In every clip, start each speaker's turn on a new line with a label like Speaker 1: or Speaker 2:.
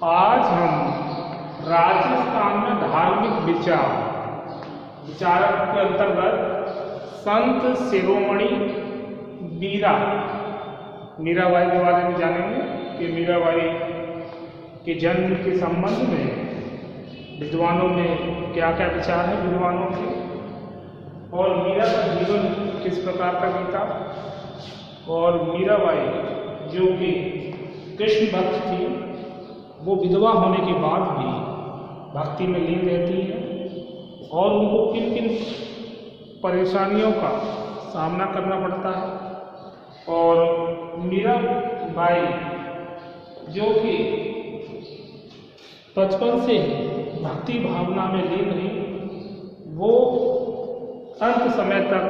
Speaker 1: आज हम राजस्थान में धार्मिक विचारक के अंतर्गत संत शिरोमणि मीराबाई के बारे में जानेंगे कि मीराबाई के जन्म के संबंध में विद्वानों में क्या क्या विचार है विद्वानों के, और मीरा का जीवन किस प्रकार का बीता, और मीराबाई जो कि कृष्ण भक्त थी वो विधवा होने के बाद भी भक्ति में लीन रहती है और उनको किन किन परेशानियों का सामना करना पड़ता है। और मीराबाई जो कि बचपन से भक्ति भावना में लीन रही, वो अंत समय तक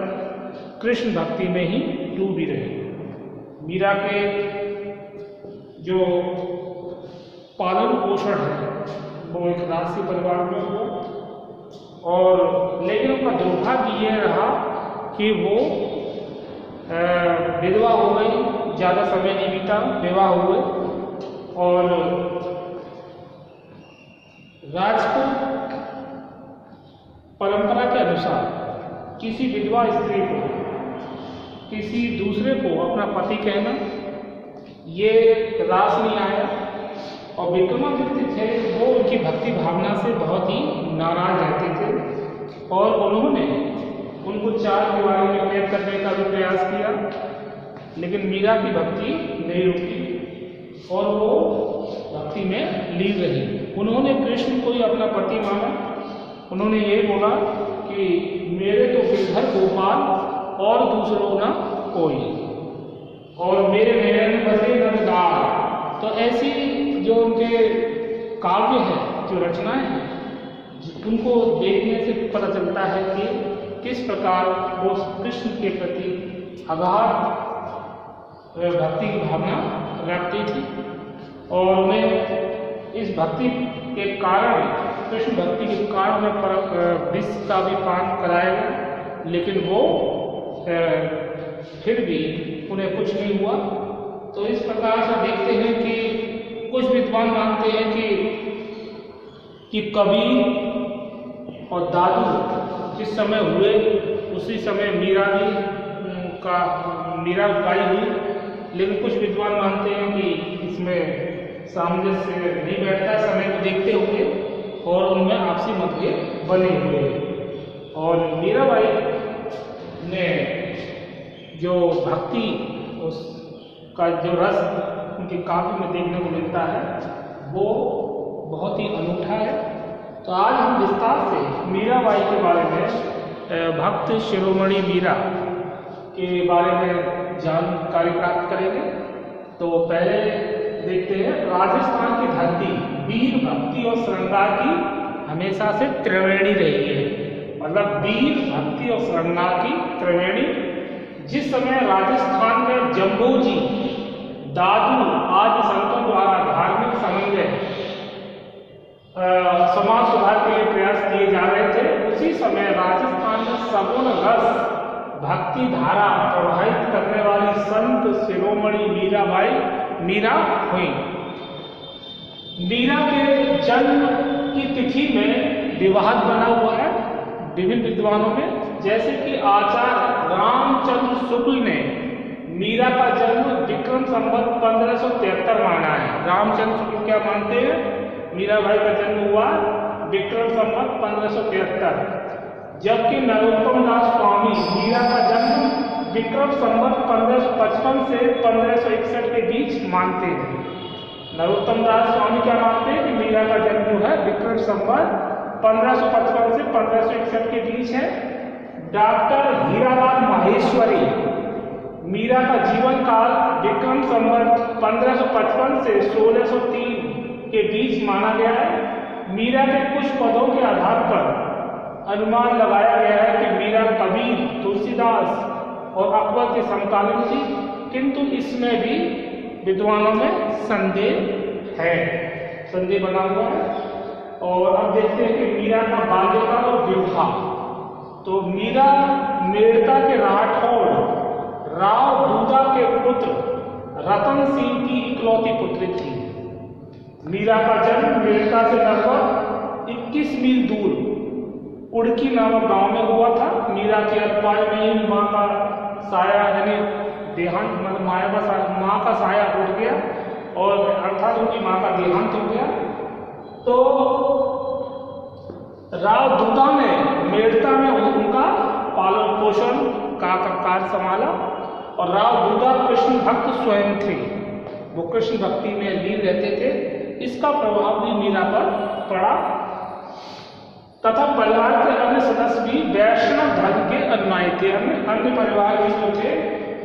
Speaker 1: कृष्ण भक्ति में ही डूबी रही। मीरा के जो पालन पोषण है वो एक राजसी परिवार में हुआ, और लेकिन उनका दुर्भाग्य ये रहा कि वो विधवा हो गई, ज़्यादा समय नहीं बीता, विवाह हो गई। और राजपूत परंपरा के अनुसार किसी विधवा स्त्री को किसी दूसरे को अपना पति कहना ये रास नहीं आया, और विक्रमादित्य थे वो उनकी भक्ति भावना से बहुत ही नाराज रहते थे और उन्होंने उनको चार दीवारी में कैद करने का भी प्रयास किया, लेकिन मीरा की भक्ति नहीं रुकी और वो भक्ति में लीन रही। उन्होंने कृष्ण को ही अपना पति माना। उन्होंने ये बोला कि मेरे तो गिरधर गोपाल और दूसरों ना कोई, और मेरे नयन बसे नंदगार। तो ऐसी जो उनके काव्य है, जो रचनाएं हैं, उनको देखने से पता चलता है कि किस प्रकार वो कृष्ण के प्रति अगाध भक्ति की भावना रखती थी, और उन्हें इस भक्ति के कारण, कृष्ण भक्ति के कारण में विष का भी पान कराया, लेकिन वो फिर भी उन्हें कुछ नहीं हुआ। तो इस प्रकार से देखते हैं कि कुछ विद्वान मानते हैं कि कबीर और दादू जिस समय हुए उसी समय मीराबाई हुई, लेकिन कुछ विद्वान मानते हैं कि इसमें सामंजस्य नहीं बैठता समय को देखते हुए, और उनमें आपसी मतभेद बने हुए। और मीराबाई ने जो भक्ति उसका जो रस उनके काव्य में देखने को मिलता है वो बहुत ही अनूठा है। तो आज हम विस्तार से मीराबाई के बारे में, भक्त शिरोमणि मीरा के बारे में जानकारी प्राप्त करेंगे। तो पहले देखते हैं, राजस्थान की धरती वीर भक्ति और श्रृंगार की हमेशा से त्रिवेणी रही है। मतलब वीर भक्ति और श्रृंगार की त्रिवेणी। जिस समय राजस्थान में जम्बोजी दादू आदि संतों द्वारा धार्मिक समन्वय समाज सुधार के लिए प्रयास किए जा रहे थे, उसी समय राजस्थान में सगुण रस भक्ति धारा प्रवाहित करने वाली संत शिरोमणि मीरा हुई। मीरा के जन्म की तिथि में विवाद बना हुआ है विभिन्न विद्वानों में, जैसे कि आचार्य रामचंद्र शुक्ल ने मीरा का जन्म विक्रम संवत 1573 माना है। रामचंद्र शुक्ल क्या मानते हैं? मीराबाई का जन्म हुआ विक्रम संवत 1573, जबकि नरोत्तम दास स्वामी मीरा का जन्म विक्रम संवत 1555 से 1561 के बीच मानते हैं। नरोत्तम दास स्वामी क्या मानते हैं कि मीरा का जन्म जो है विक्रम संवत 1555 से 1561 के बीच है। डॉक्टर हीरालाल माहेश्वरी मीरा का जीवन काल विक्रम संवत 1555 से 1603 के बीच माना गया है। मीरा के कुछ पदों के आधार पर अनुमान लगाया गया है कि मीरा कबीर, तुलसीदास और अकबर के समकालीन थी, किंतु इसमें भी विद्वानों में संदेह बना हुआ है। और अब देखते हैं कि मीरा का बाल्यकाल और विवाह। तो मीरा मेड़ता के राठौड़ राव दूदा के पुत्र रतन सिंह की इकलौती पुत्री थी। मीरा का जन्म मेड़ता से लगभग 21 मील दूर उड़की नामक गांव में हुआ था। मीरा के अल्पायु में ही माँ का साया यानी देहांत, मतलब माँ का साया उठ गया और अर्थात उनकी माँ का देहांत हो गया। तो राव दूधा ने मेड़ता में उनका पालन पोषण का कार्य संभाला और राव दूधा कृष्ण भक्त स्वयं थे, वो कृष्ण भक्ति में लीन रहते थे। इसका प्रभाव भी मीरा पर पड़ा तथा परिवार के अन्य सदस्य भी वैष्णव धर्म के अनुयायी थे। अन्य परिवार के जो थे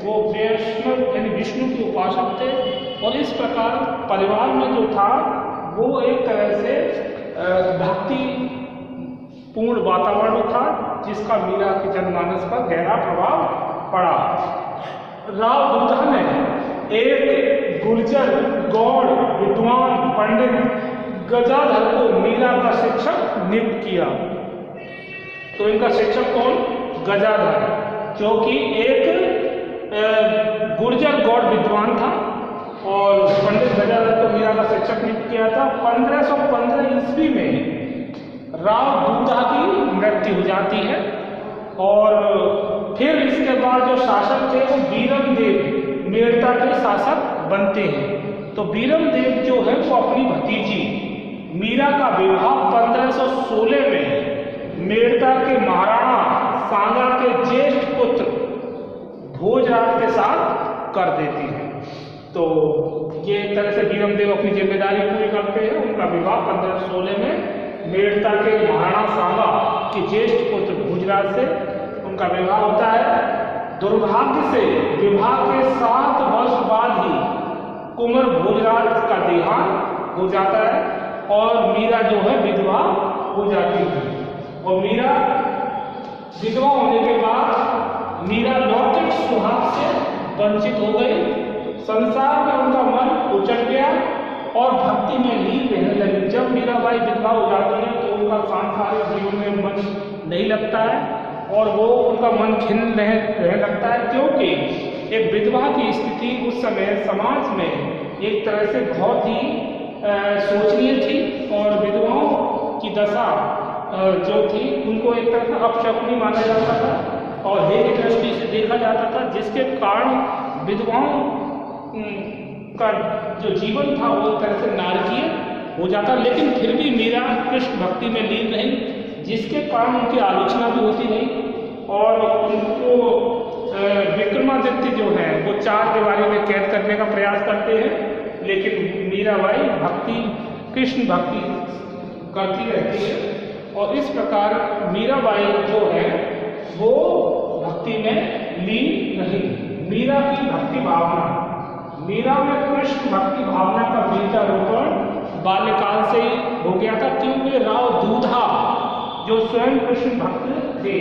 Speaker 1: वो वैष्णव यानी विष्णु के उपासक थे और इस प्रकार परिवार में जो था वो एक तरह से भक्ति पूर्ण वातावरण था जिसका मीरा के जनमानस पर गहरा प्रभाव पड़ा। राव दूधा ने एक गुर्जर गौड़ विद्वान पंडित गजाधर को मीरा का शिक्षक नियुक्त किया। तो इनका शिक्षक कौन? गजाधर, जो कि एक गुर्जर गौड़ विद्वान था और पंडित गजाधर को मीरा का शिक्षक नियुक्त किया था। 1515 ईस्वी में राव दूधा की मृत्यु हो जाती है और फिर इसके बाद जो शासक थे वो बीरम देव मेड़ता के शासक बनते हैं। तो बीरम देव जो है वो अपनी भतीजी मीरा का विवाह 1516 में मेड़ता के महाराणा सांगा के ज्येष्ठ पुत्र भोजराज के साथ कर देती है। तो ये एक तरह से बीरम देव अपनी जिम्मेदारी पूरी करते हैं। उनका विवाह 1516 में मेड़ता के महाराणा सांगा के ज्येष्ठ पुत्र भोजराज से उनका विवाह होता है। दुर्भाग्य से विवाह के 7 वर्ष बाद ही कुंवर भोजराज का देहांत हो जाता है और मीरा जो है विधवा हो जाती है। और मीरा विधवा होने के बाद मीरा लौकिक सुहाग से वंचित हो गई। संसार में उनका मन उचट गया और भक्ति में लीन रहने लगी। जब मीराबाई विधवा हो जाती है तो उनका सांसारिक जीवन में मन नहीं लगता है और वो उनका मन खिन्न रहने लगता है, क्योंकि एक विधवा की स्थिति उस समय समाज में एक तरह से बहुत ही सोचनीय थी और विधवाओं की दशा जो थी उनको एक तरह का अपशकुनी माना जाता था और हेय दृष्टि से देखा जाता था, जिसके कारण विधवाओं का जो जीवन था वो एक तरह से नारकीय हो जाता। लेकिन फिर भी मीरा कृष्ण भक्ति में लीन रही, जिसके कारण उनकी आलोचना भी होती रही और उनको विक्रमादित्य जो है वो 4 दीवारी में कैद करने का प्रयास करते हैं, लेकिन मीराबाई भक्ति कृष्ण भक्ति करती रहती है और इस प्रकार मीराबाई जो है वो भक्ति में लीन रही। मीरा की भक्ति भावना, मीरा में कृष्ण भक्ति भावना का बीजारोपण बाल्यकाल से ही हो गया था, क्योंकि राव दूधा जो स्वयं कृष्ण भक्त थे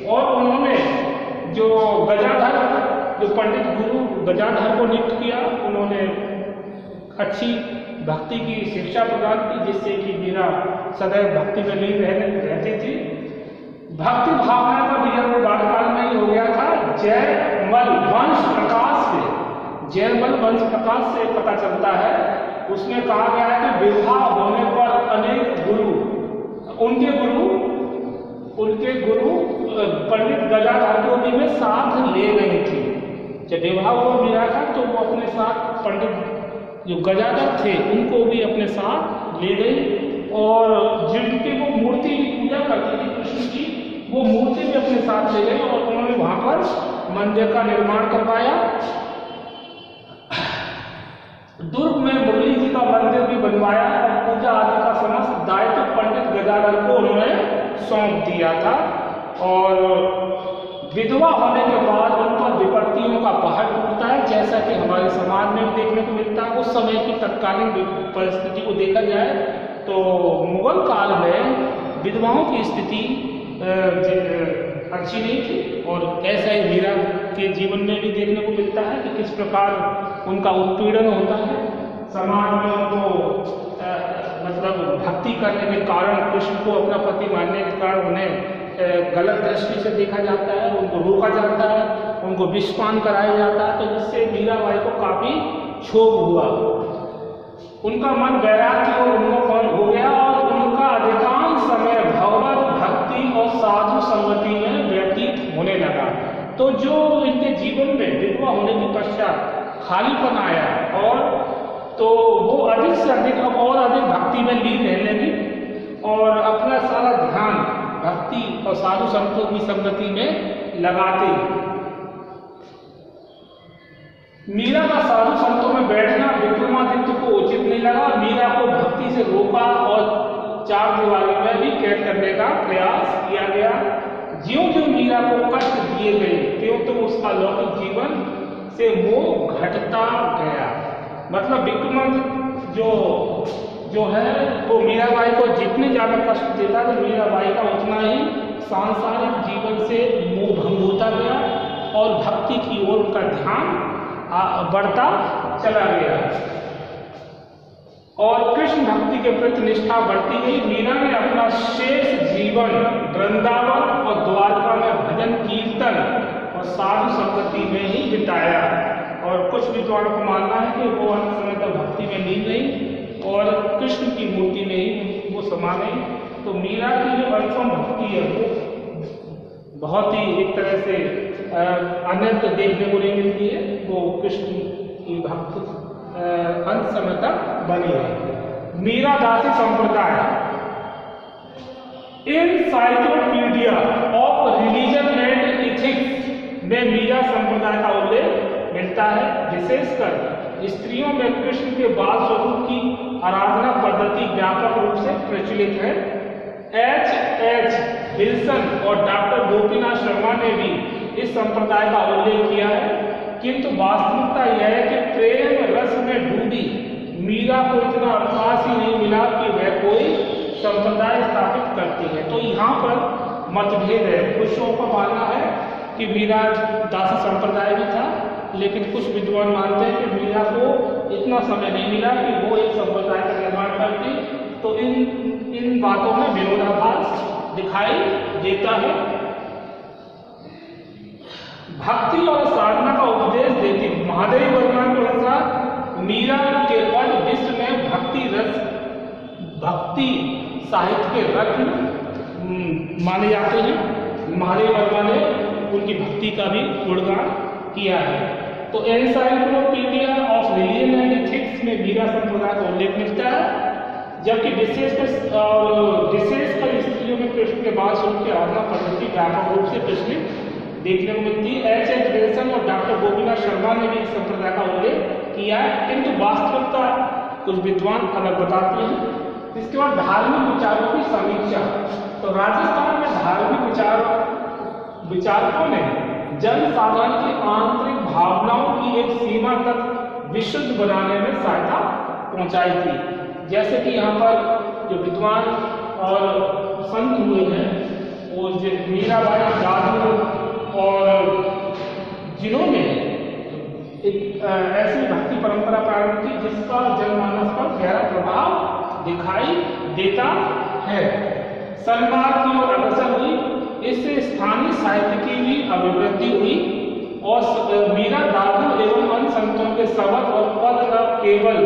Speaker 1: और उन्होंने जो गजाधर जो पंडित गुरु गजाधर को नियुक्त किया, उन्होंने अच्छी भक्ति की शिक्षा प्रदान की, जिससे कि मीरा सदैव भक्ति में लीन रहती थी। भक्ति भावना का बीजारोपण बाल्यकाल में ही हो गया था। जयमल वंश प्रकाश से जयमल वंश प्रकाश से पता चलता है, उसमें कहा गया है कि विवाह होने पर अनेक गुरु उनके गुरु पंडित गजाधर को भी में साथ ले गई थी। जब विवाह हुआ मीरा का तो वो अपने साथ पंडित जो गजाधर थे उनको भी अपने साथ ले गई और जिनकी वो मूर्ति पूजा करती थी कृष्ण की, वो मूर्ति भी अपने साथ ले गई और उन्होंने वहां पर मंदिर का निर्माण करवाया। दुर्ग में मुरली जी का मंदिर भी बनवाया और पूजा आदि का समस्त दायित्व पंडित गजाधर को उन्होंने सौंप दिया था। और विधवा होने के बाद उन पर विपत्तियों का पहाड़ टूटता है, जैसा कि हमारे समाज में भी देखने को मिलता है। उस समय की तत्कालीन परिस्थिति को देखा जाए तो मुगल काल में विधवाओं की स्थिति अच्छी नहीं थी और ऐसा ही मीरा के जीवन में भी देखने को मिलता है कि किस प्रकार उनका उत्पीड़न होता है। समाज में उनको मतलब भक्ति करने के कारण, कृष्ण को अपना पति मानने के कारण उन्हें गलत दृष्टि से देखा जाता है, उनको रोका जाता है, उनको विषपान कराया जाता है, तो जिससे मीराबाई को काफ़ी क्षोभ हुआ। उनका मन वैराग्य और उन्मोहन हो गया और उनका अधिकांश समय भगवत भक्ति और साधु संगति में व्यतीत होने लगा। तो जो इनके जीवन में विधवा होने के पश्चात खालीपन आया और तो वो अधिक से अधिक अब और अधिक भक्ति में लीन रहने लगी और अपना सारा ध्यान भक्ति और साधु संतों की संगति में लगाते। मीरा का साधु संतों में बैठना विक्रमादित्य को उचित नहीं लगा। मीरा को भक्ति से रोका और चार दीवारी में भी कैद करने का प्रयास किया गया। ज्यों ज्यों मीरा को कष्ट दिए गए त्यों तो उसका लौकिक जीवन से मोह घटता गया। मतलब विक्रमादित्य जो है वो मीराबाई को जितने ज्यादा कष्ट देता तो मीराबाई का उतना ही सांसारिक जीवन से मोह भंग होता गया और भक्ति की ओर उनका ध्यान बढ़ता चला गया और कृष्ण भक्ति के प्रति निष्ठा बढ़ती गई। मीरा ने अपना शेष जीवन वृंदावन और द्वारका में भजन कीर्तन और साधु संगति में ही बिताया और कुछ विद्वानों को मानना है कि वो अंत समय तक भक्ति में लीन रही और कृष्ण की मूर्ति में ही वो समा गई। तो मीरा की जो अनुपम भक्ति है वो बहुत ही एक तरह से अन्यत्र देखने को नहीं मिलती है। वो कृष्ण की भक्ति अंत समय तक बनी है। मीरा दासी संप्रदाय encyclopedia of religion and ethics में मीरा संप्रदाय का उल्लेख मिलता है। विशेषकर स्त्रियों में कृष्ण के बाल स्वरूप की आराधना पद्धति व्यापक रूप से प्रचलित है। H.H. विल्सन और डॉक्टर गोपीनाथ शर्मा ने भी इस संप्रदाय का उल्लेख किया है, किंतु वास्तविकता यह है कि प्रेम रस में डूबी मीरा को इतना अवकाश ही नहीं मिला कि वह कोई संप्रदाय स्थापित करती है। तो यहाँ पर मतभेद है। कुछ लोगों का मानना है कि मीरा दासी संप्रदाय भी था, लेकिन कुछ विद्वान मानते हैं कि मीरा को इतना समय नहीं मिला कि वो एक संप्रदाय का निर्माण करती। तो इन बातों में विरोधाभास दिखाई देता है। भक्ति और साधना का उपदेश देती महादेवी वर्मा के अनुसार मीरा के पद विश्व में भक्ति साहित्य के रत्न माने जाते हैं। महादेवी वर्मा ने उनकी भक्ति का भी गुणगान किया है। तो encyclopedia of religion and ethics में मीरा संप्रदाय का उल्लेख मिलता है, जबकि विशेषकर स्त्रियों में कृष्ण के बाल स्वरूप की आराधना पद्धति व्यापक रूप से प्रचलित देखने को मिलती है। H.H. विल्सन और डॉक्टर गोपीनाथ शर्मा ने भी इस संप्रदाय का उल्लेख किया है, किंतु वास्तविकता कुछ विद्वान अलग बताते हैं। इसके बाद धार्मिक विचारों की समीक्षा। तो राजस्थान में धार्मिक विचारकों ने जन साधारण की आंतरिक भावनाओं की एक सीमा तक विशुद्ध बनाने में सहायता पहुंचाई थी। जैसे कि यहाँ पर जो विद्वान और संत हुए हैं वो मीराबाई, दादू और जिन्होंने एक ऐसी भक्ति परंपरा प्रारंभ की जिसका जनमानस पर गहरा प्रभाव दिखाई देता है। सलमान की ओर अग्रसर हुई, इससे स्थानीय साहित्य की भी अभिवृद्धि हुई और मीरा दादू एवं अन्य संतों के शब्द और पद न केवल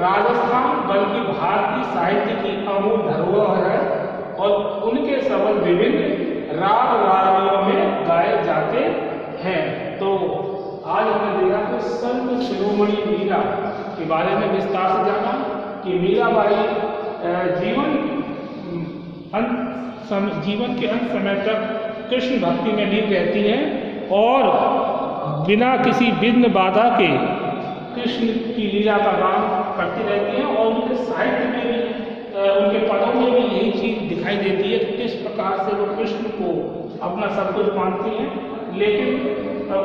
Speaker 1: राजस्थान बल्कि भारतीय साहित्य की अमूल धरोहर है और उनके शब्द विभिन्न राग रागियों में गाए जाते हैं। तो आज हमने देखा कि संत शिरोमणि मीरा के बारे में विस्तार से जाना कि मीराबाई जीवन के अंत समय तक कृष्ण भक्ति में लीन रहती हैं और बिना किसी विघ्न बाधा के कृष्ण की लीला का गान करती रहती हैं और उनके साहित्य में भी उनके पदों में भी यही चीज दिखाई देती है कि किस प्रकार से वो कृष्ण को अपना सब कुछ मानती हैं। लेकिन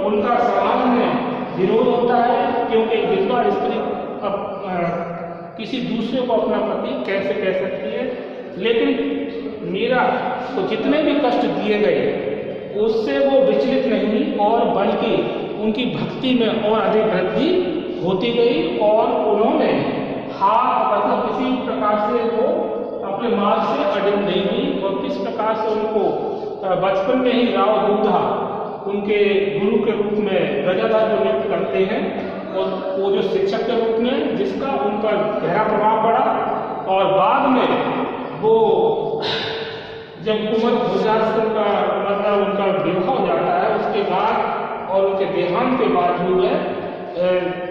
Speaker 1: उनका समाज में विरोध होता है क्योंकि विधवा स्त्री किसी दूसरे को अपना पति कैसे कह सकती है। लेकिन मीरा को जितने भी कष्ट दिए गए उससे वो विचलित नहीं हुई और बल्कि उनकी भक्ति में और अधिक वृद्धि होती गई और उन्होंने मतलब किसी प्रकार से वो अपने मार्ग से अडिग नहीं हुई और किस प्रकार से उनको बचपन में ही राव दूधा उनके गुरु के रूप में गजाधार जो नियुक्त करते हैं और वो जो शिक्षक के रूप में जिसका उन पर गहरा प्रभाव पड़ा, और बाद में वो जब कुंवर भोजास्त्र का मतलब उनका विवाह हो जाता है उसके बाद और उनके देहांत के बाद जो है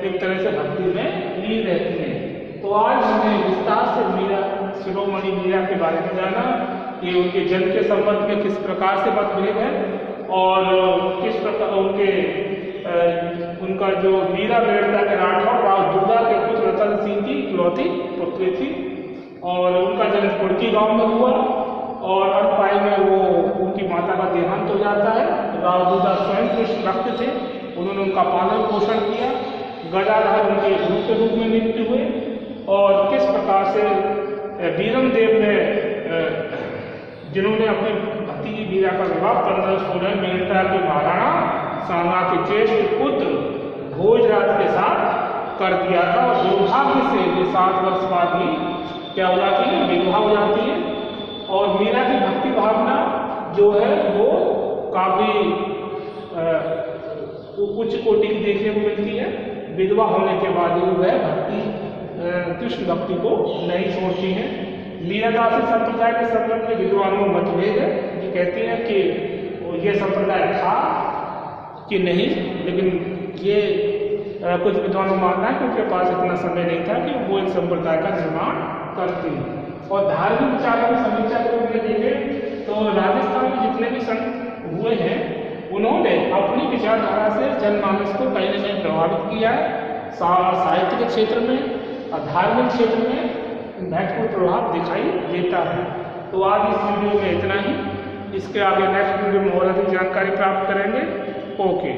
Speaker 1: एक तरह से भक्ति में लीन रहती हैं। तो आज हमने विस्तार से मीरा, शिरोमणि मीरा के बारे में जाना कि उनके जन्म के संबंध में किस प्रकार से मतभेद है और किस प्रकार उनका जो मीरा बेड़ता के राठौर राव दुर्गा के पुत्र रतन सिंह की इकलौती पुत्री थी और उनका जन्म कुड़की गांव में हुआ और अनपाई में वो उनकी माता का देहांत हो जाता है। राव दुर्गा स्वयं कृष्ण भक्त थे, उन्होंने उनका पालन पोषण किया। गदाधर उनके गुरु के रूप में नियुक्त हुए और किस प्रकार से वीरम देव ने जिन्होंने अपनी भतीजी मीरा का विवाह 1516 मेड़ता के महाराणा सांगा के ज्येष्ठ पुत्र भोजराज के साथ कर दिया था और दुर्भाग्य से ये 7 वर्ष बाद ही क्या हो जाती है, विधवा हो जाती है। और मीरा की भक्ति भावना जो है वो काफी उच्च कोटि की देखने को मिलती है। विधवा होने के बाद वह भक्ति कृष्ण भक्ति को नहीं छोड़ती हैं। मीरादासी संप्रदाय के संदर्भ में विद्वानों में मतभेद है। ये कहते हैं कि ये संप्रदाय था कि नहीं, लेकिन ये कुछ विद्वानों मानना है कि उनके पास इतना समय नहीं था कि वो एक संप्रदाय का निर्माण करते हैं। और धार्मिक विचारों की समीक्षा को देखें तो राजस्थान में जितने भी संत हुए हैं उन्होंने अपनी विचारधारा से जनमानस को कहीं न कहीं प्रभावित किया है। साहित्य के क्षेत्र में और धार्मिक क्षेत्र में महत्वपूर्ण प्रभाव दिखाई देता है। तो आज इस वीडियो में इतना ही। इसके आगे नेक्स्ट वीडियो में और अधिक जानकारी प्राप्त करेंगे। ओके।